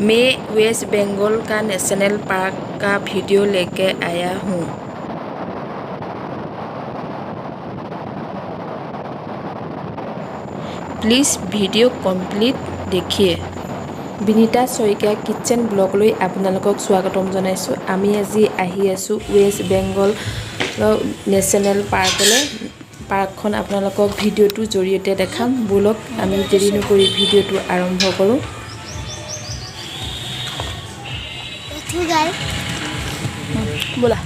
मैं वेस्ट बंगाल का national park का वीडियो लेके आया हूँ। प्लीज वीडियो कम्प्लीट देखिए। বিনিতা শইকীয়া কিচেন ব্লগলৈ আপোনালোকক স্বাগতম জনাইছোঁ। আমি আজি আহি আছোঁ ৱেষ্ট বেংগল নেশ্যনেল পাৰ্কলৈ। পাৰ্কখন আপোনালোকক ভিডিঅ'টোৰ জৰিয়তে দেখাম। বলক আমি দেৰি নকৰি ভিডিঅ'টো আৰম্ভ কৰোঁ। ব'লা।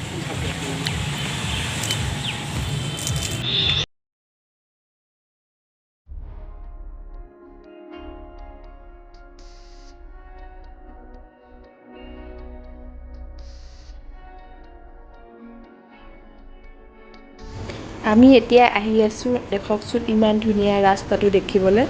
আমি এতিয়া আহি আছোঁ, দেখকচোন ইমান ধুনীয়া ৰাস্তাটো দেখিবলৈ।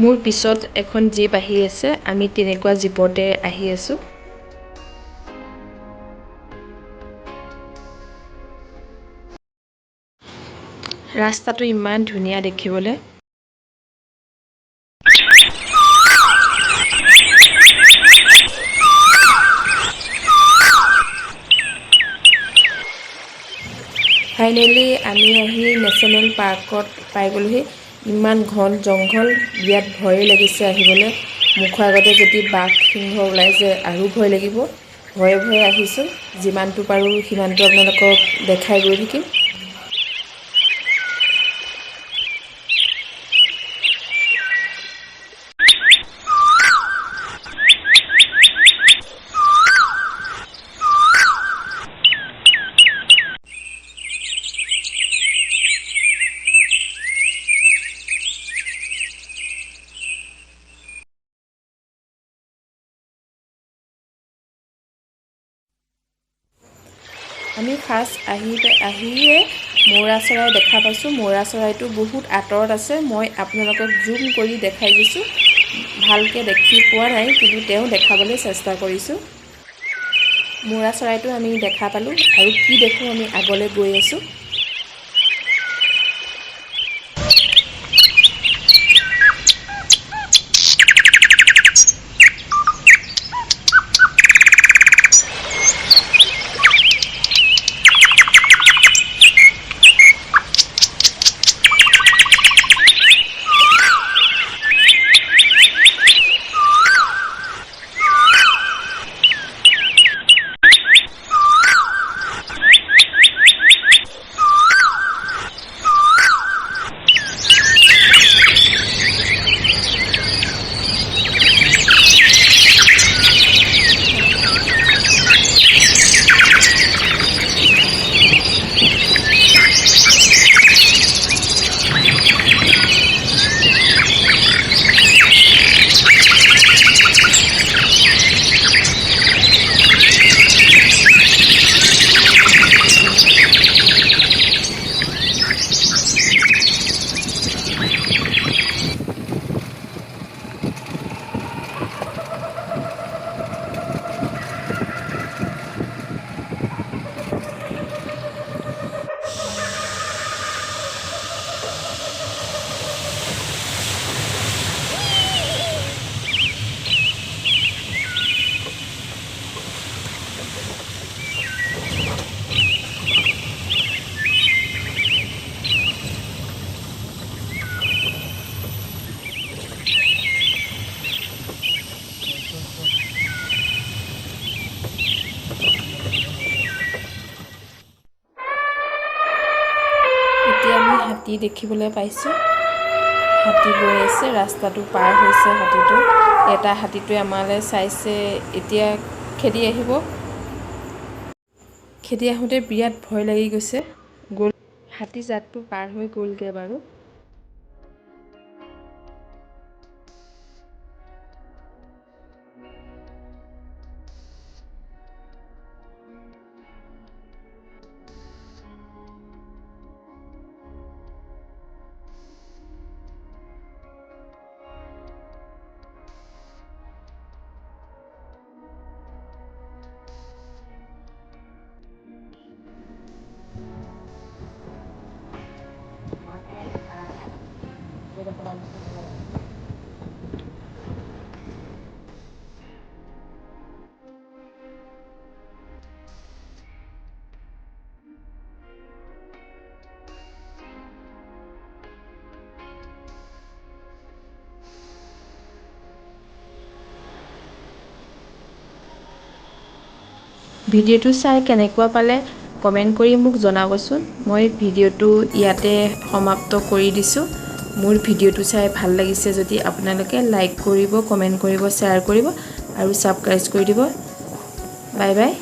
মোৰ পিছত এখন জীপ আহি আছে, আমি তেনেকুৱা জীপতে আহি আছোঁ। ৰাস্তাটো ইমান ধুনীয়া দেখিবলৈ। ফাইনেলি আমি আহি নেশ্যনেল পাৰ্কত পাই গ'লোহি। ইমান ঘন জংঘল, বিৰাট ভয়ে লাগিছে আহিবলৈ। মুখৰ আগতে যদি বাঘ সিংহ ওলাইছে আৰু ভয় লাগিব। ভয়ে ভয়ে আহিছোঁ, যিমানটো পাৰোঁ সিমানটো আপোনালোকক দেখাই গৈ থাকিম। আমি ফাৰ্ষ্ট আহিয়ে মৌৰা চৰাই দেখা পাইছোঁ। মৌৰা চৰাইটো বহুত আঁতৰত আছে। মই আপোনালোকক জুম কৰি দেখাই দিছোঁ। ভালকৈ দেখি পোৱা নাই, কিন্তু তেওঁ দেখাবলৈ চেষ্টা কৰিছোঁ। মৌৰা চৰাইটো আমি দেখা পালোঁ, আৰু কি দেখোঁ আমি আগলৈ গৈ আছোঁ। এতিয়া আমি হাতী দেখিবলৈ পাইছোঁ। হাতী গৈ আছে, ৰাস্তাটো পাৰ হৈছে হাতীটো। এটা হাতীটোৱে আমালৈ চাইছে, এতিয়া খেদি আহিব। খেদি আহোঁতে বিৰাট ভয় লাগি গৈছে। হাতী জাতটো পাৰ হৈ গ'লগৈ বাৰু। ভিডিঅ'টো চাই কেনেকুৱা পালে কমেণ্ট কৰি মোক জনাবচোন। মই ভিডিঅ'টো ইয়াতে সমাপ্ত কৰি দিছোঁ। মোৰ ভিডিঅ'টো চাই ভাল লাগিছে যদি আপোনালোকে লাইক কৰিব, কমেণ্ট কৰিব, শ্বেয়াৰ কৰিব আৰু ছাবস্ক্ৰাইব কৰি দিব। Bye bye.